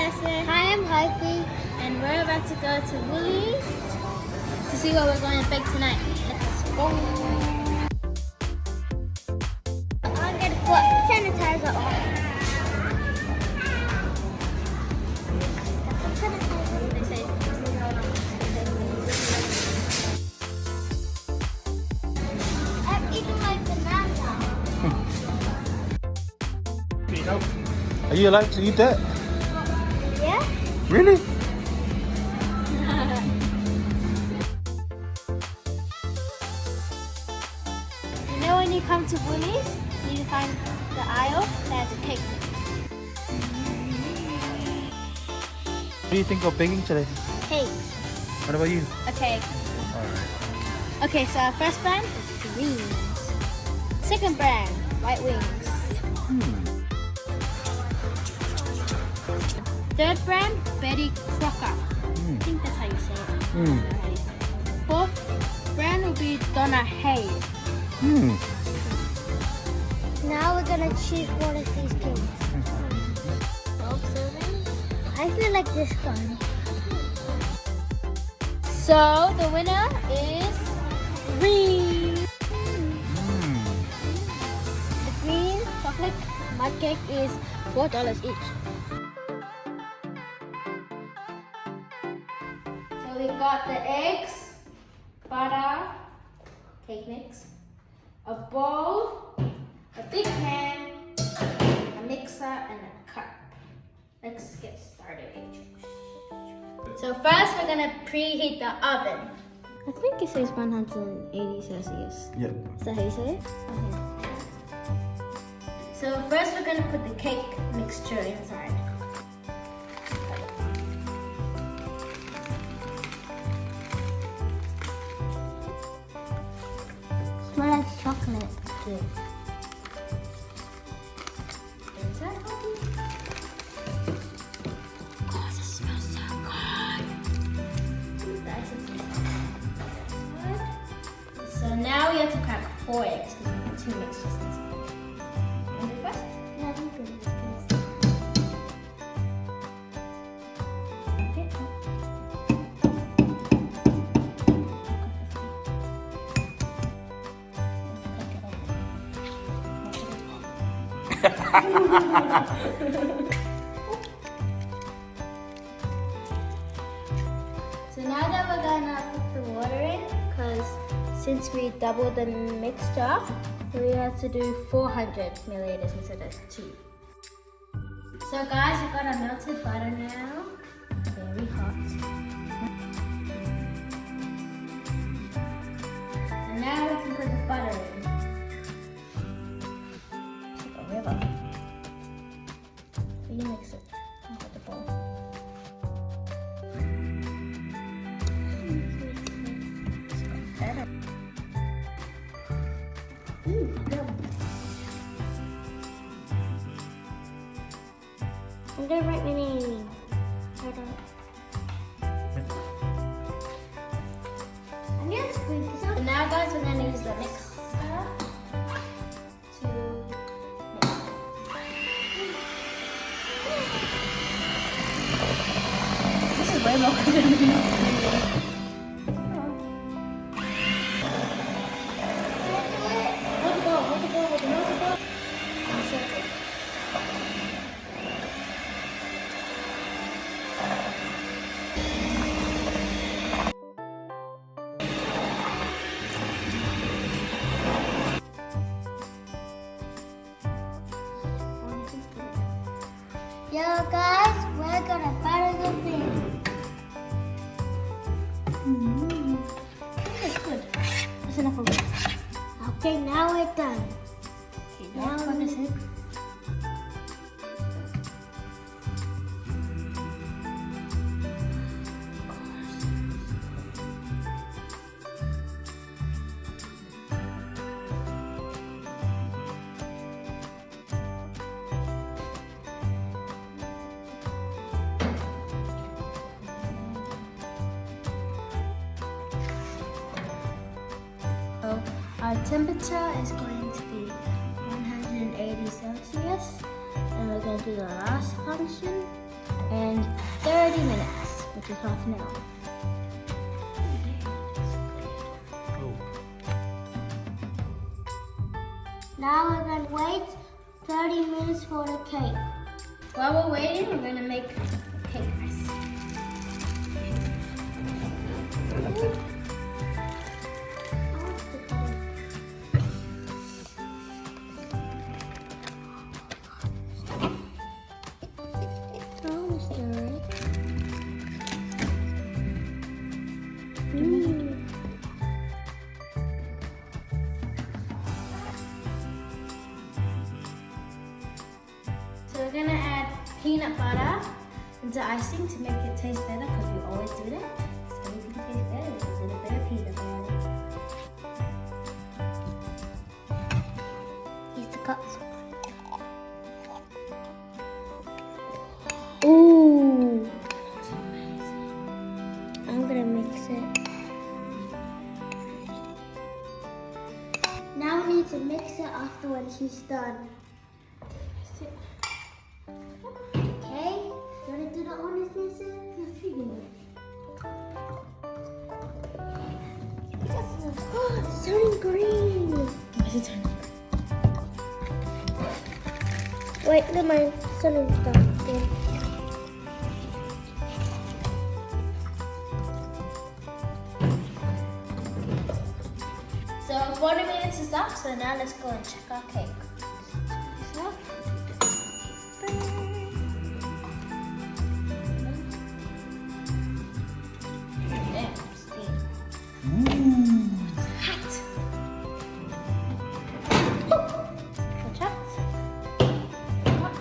Tyson. Hi, I'm Hopi. And we're about to go to Woolies to see what we're going to bake tonight. Let's go. I'm going to put sanitizer on. I'm eating my banana. Are you allowed to eat that? Yeah? Really? You know when you come to Woolies, you find the aisle that has a cake mix. What do you think of baking today? Cake. What about you? A cake. Alright. Okay, so our first brand is greens. Second brand, white wings. Third brand, Betty Crocker. I think that's how you say it. Fourth brand will be Donna Hay. Now we're going to choose one of these cakes. 12 servings? I feel like this one. So the winner is green. The green chocolate mud cake is $4 each. So we got the eggs, butter, cake mix, a bowl, a big pan, a mixer, and a cup. Let's get started. So first we're gonna preheat the oven. I think it says 180 Celsius. Yep. Is that how you say it? Okay. So first we're gonna put the cake mixture inside. Smells like chocolate. Good. Is that okay? Oh, this smells so good. The icing smells good. So now we have to crack 4 eggs because we have 2 mixtures inside. You want to do first? Yeah, I'm good with this. Okay. So now that we're gonna put the water in, because since we doubled the mixture, we have to do 400 milliliters instead of 2. So guys, we got our melted butter now. Very hot. And now we can put the butter in. It's like a river. You mix it. I'll put the bowl. Better. Yum. I'm going to write my name. Hold on. I'm going to squeeze this So out. now guys, we're gonna use the mixer to mix. This is way more than me. Hold the ball, hold the ball, hold the ball. And shake it. Yo guys, we're going to butter the thing. That's good. That's enough of it. Okay, now we're done. Okay, now what is it? So our temperature is going to be 180 Celsius. And we're going to do the last function. and 30 minutes, which is half an hour. Now we're going to wait 30 minutes for the cake. While we're waiting, we're going to make cake ice. So we're gonna add peanut butter into icing to make it taste better because we always do that. So we can taste better with a little bit of peanut butter. Here's the cups. Ooh. I'm gonna mix it. Now we need to mix it after when she's done. Okay, you wanna do the honest Nessa? Yes, you do. It's turning green. Why is it turning green? Wait, never mind. It's turning stuff. So 40 minutes is up, so now let's go and check our cake. So, damn, steam. It's hot. Watch out. Hot.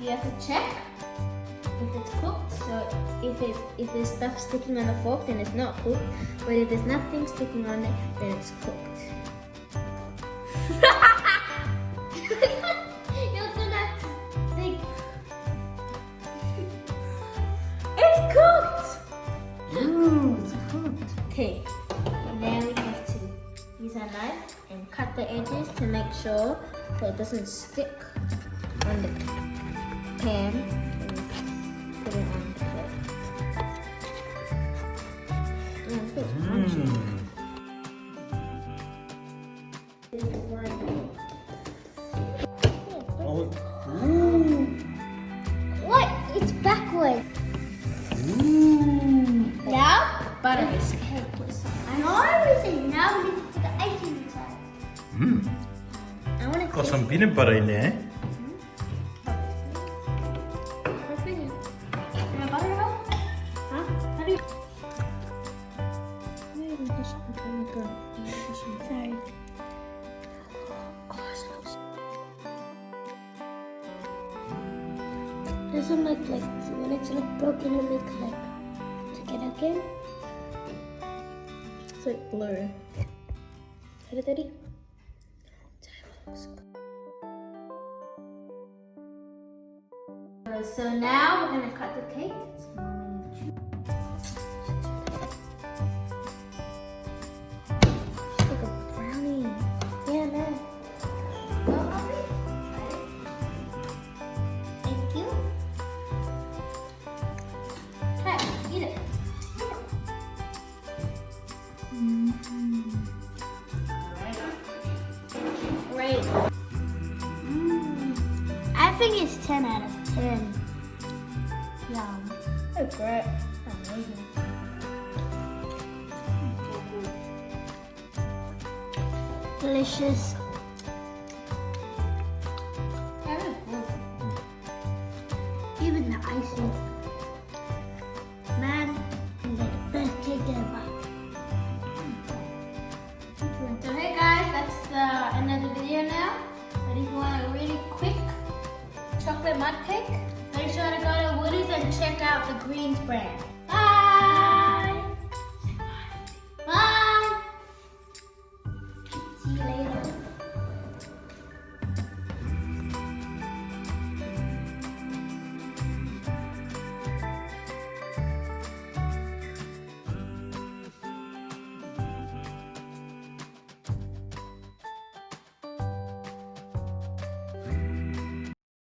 You have to check if it's cooked. So if there's stuff sticking on the fork, then it's not cooked. But if there's nothing sticking on it, then it's cooked. You're gonna think. It's cooked! Ooh, it's cooked. Okay, now we have to use our knife and cut the edges to make sure that it doesn't stick on the pan. And put it on the plate. Yeah, it's a bit crunchy. Oh. What? It's backwards. Now, butter this cake with some No, ice. we say now we need to put the icing inside. I want to Got some peanut butter in there. Can I butter it up? Huh? How do you... Sorry. Doesn't look like when it's like broken, it looks like. Check it again. It's like blue. Hit it, Daddy. So now we're gonna cut the cake. It's like a brownie. Yeah, man. Go, Mommy. Thank you. Okay, eat it. Great. I think it's 10 out of 10. Yum. Oh, great. Amazing. Delicious. That is good. Even the icing. Man, it's like the best cake ever. So hey guys, that's the end of the video now. But if you want a really quick chocolate mud cake, make sure to go to Woody's and check out the Greens brand.